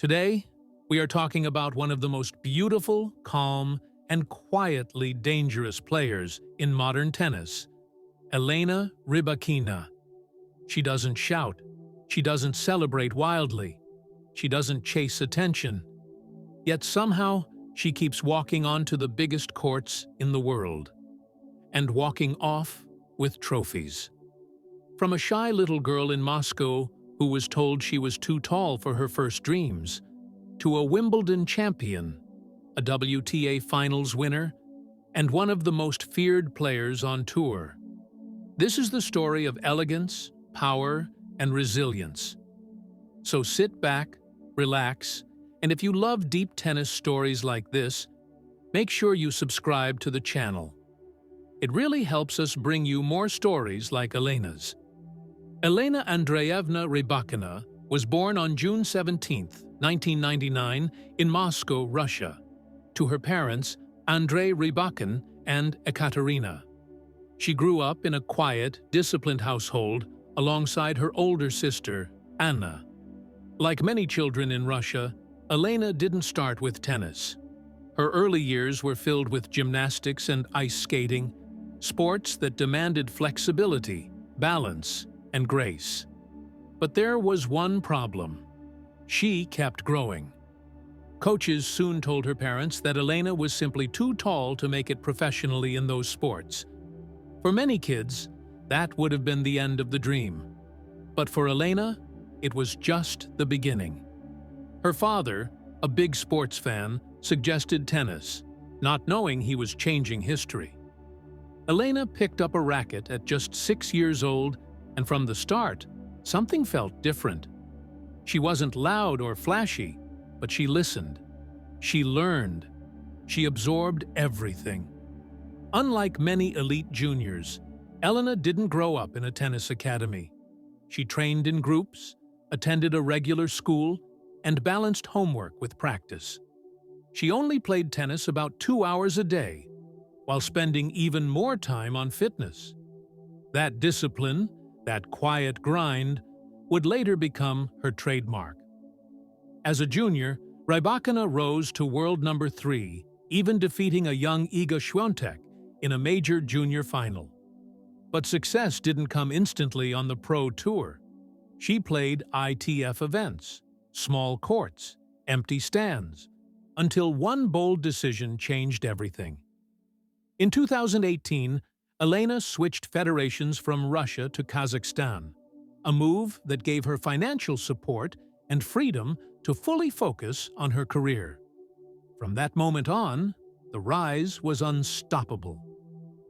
Today, we are talking about one of the most beautiful, calm, and quietly dangerous players in modern tennis, Elena Rybakina. She doesn't shout. She doesn't celebrate wildly. She doesn't chase attention. Yet somehow, she keeps walking onto the biggest courts in the world, and walking off with trophies. From a shy little girl in Moscow who was told she was too tall for her first dreams, to a Wimbledon champion, a WTA Finals winner, and one of the most feared players on tour. This is the story of elegance, power, and resilience. So sit back, relax, and if you love deep tennis stories like this, make sure you subscribe to the channel. It really helps us bring you more stories like Elena's. Elena Andreevna Rybakina was born on June 17, 1999, in Moscow, Russia, to her parents Andrei Rybakin and Ekaterina. She grew up in a quiet, disciplined household alongside her older sister, Anna. Like many children in Russia, Elena didn't start with tennis. Her early years were filled with gymnastics and ice skating, sports that demanded flexibility, balance, and grace. But there was one problem. She kept growing. Coaches soon told her parents that Elena was simply too tall to make it professionally in those sports. For many kids, that would have been the end of the dream. But for Elena, it was just the beginning. Her father, a big sports fan, suggested tennis, not knowing he was changing history. Elena picked up a racket at just 6 years old, and from the start, something felt different. She wasn't loud or flashy, but she listened. She learned. She absorbed everything. Unlike many elite juniors, Elena didn't grow up in a tennis academy. She trained in groups, attended a regular school, and balanced homework with practice. She only played tennis about 2 hours a day, while spending even more time on fitness. That discipline, that quiet grind, would later become her trademark. As a junior, Rybakina rose to world number 3, even defeating a young Iga Świątek in a major junior final. But success didn't come instantly on the pro tour. She played ITF events, small courts, empty stands, until one bold decision changed everything. In 2018, Elena switched federations from Russia to Kazakhstan, a move that gave her financial support and freedom to fully focus on her career. From that moment on, the rise was unstoppable.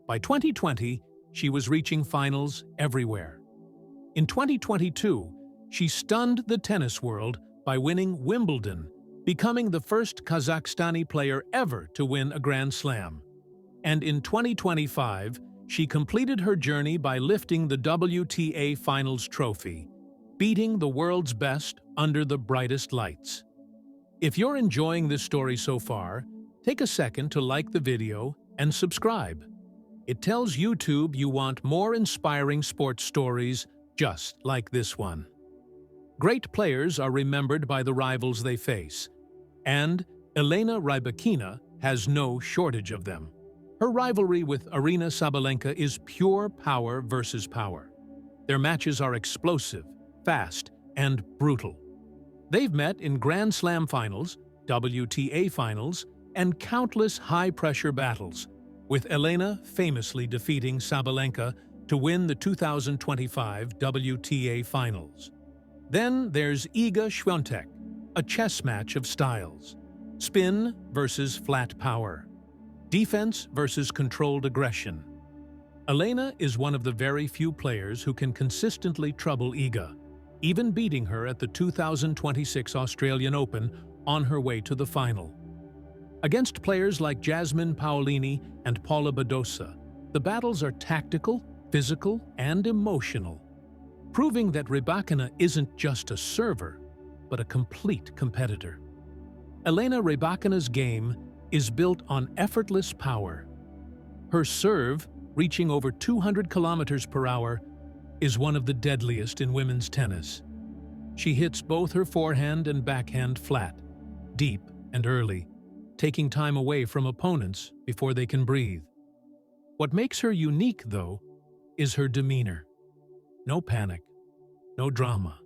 By 2020, she was reaching finals everywhere. In 2022, she stunned the tennis world by winning Wimbledon, becoming the first Kazakhstani player ever to win a Grand Slam. And in 2025, she completed her journey by lifting the WTA Finals trophy, beating the world's best under the brightest lights. If you're enjoying this story so far, take a second to like the video and subscribe. It tells YouTube you want more inspiring sports stories just like this one. Great players are remembered by the rivals they face, and Elena Rybakina has no shortage of them. Her rivalry with Aryna Sabalenka is pure power versus power. Their matches are explosive, fast, and brutal. They've met in Grand Slam finals, WTA finals, and countless high-pressure battles, with Elena famously defeating Sabalenka to win the 2025 WTA finals. Then there's Iga Świątek, a chess match of styles. Spin versus flat power. Defense versus controlled aggression. Elena is one of the very few players who can consistently trouble Iga, even beating her at the 2026 Australian Open on her way to the final. Against players like Jasmine Paolini and Paula Badosa, the battles are tactical, physical, and emotional, proving that Rybakina isn't just a server, but a complete competitor. Elena Rybakina's game is built on effortless power. Her serve, reaching over 200 kilometers per hour, is one of the deadliest in women's tennis. She hits both her forehand and backhand flat, deep and early, taking time away from opponents before they can breathe. What makes her unique, though, is her demeanor. No panic, no drama,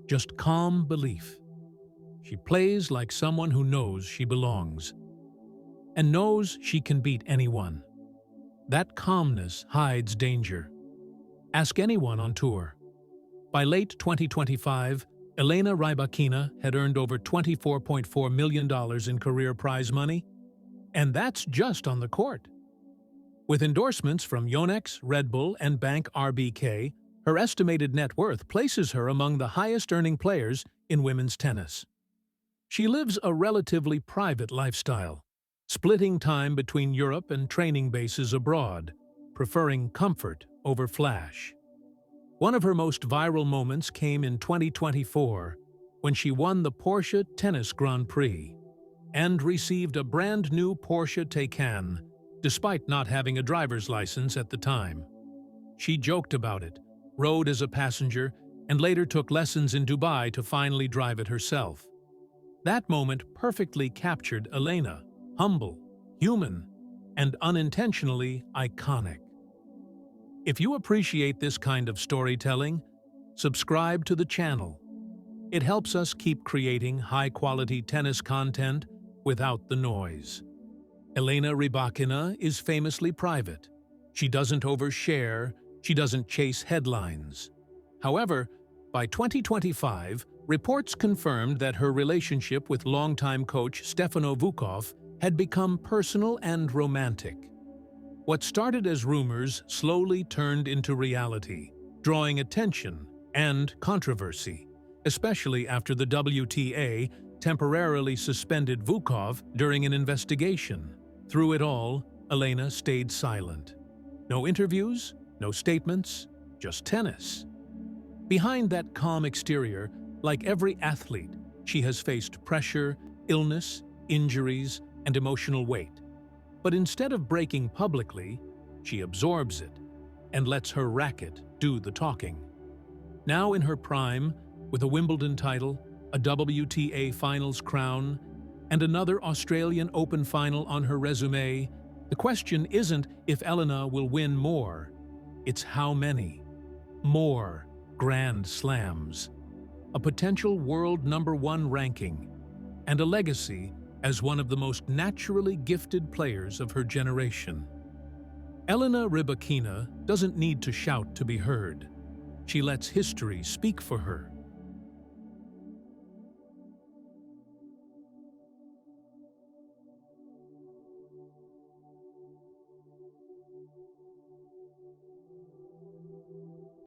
just calm belief. She plays like someone who knows she belongs and knows she can beat anyone. That calmness hides danger. Ask anyone on tour. By late 2025, Elena Rybakina had earned over $24.4 million in career prize money, and that's just on the court. With endorsements from Yonex, Red Bull, and Bank RBK, her estimated net worth places her among the highest-earning players in women's tennis. She lives a relatively private lifestyle, splitting time between Europe and training bases abroad, preferring comfort over flash. One of her most viral moments came in 2024, when she won the Porsche Tennis Grand Prix and received a brand new Porsche Taycan, despite not having a driver's license at the time. She joked about it, rode as a passenger, and later took lessons in Dubai to finally drive it herself. That moment perfectly captured Elena, humble, human, and unintentionally iconic. If you appreciate this kind of storytelling, subscribe to the channel. It helps us keep creating high-quality tennis content without the noise. Elena Rybakina is famously private. She doesn't overshare, she doesn't chase headlines. However, by 2025, reports confirmed that her relationship with longtime coach Stefano Vukov had become personal and romantic. What started as rumors slowly turned into reality, drawing attention and controversy, especially after the WTA temporarily suspended Vukov during an investigation. Through it all, Elena stayed silent. No interviews, no statements, just tennis. Behind that calm exterior, like every athlete, she has faced pressure, illness, injuries, and emotional weight. But instead of breaking publicly, she absorbs it and lets her racket do the talking. Now in her prime, with a Wimbledon title, a WTA Finals crown, and another Australian Open final on her resume, the question isn't if Elena will win more, it's how many. More Grand Slams, a potential world #1 ranking, and a legacy as one of the most naturally gifted players of her generation. Elena Rybakina doesn't need to shout to be heard. She lets history speak for her.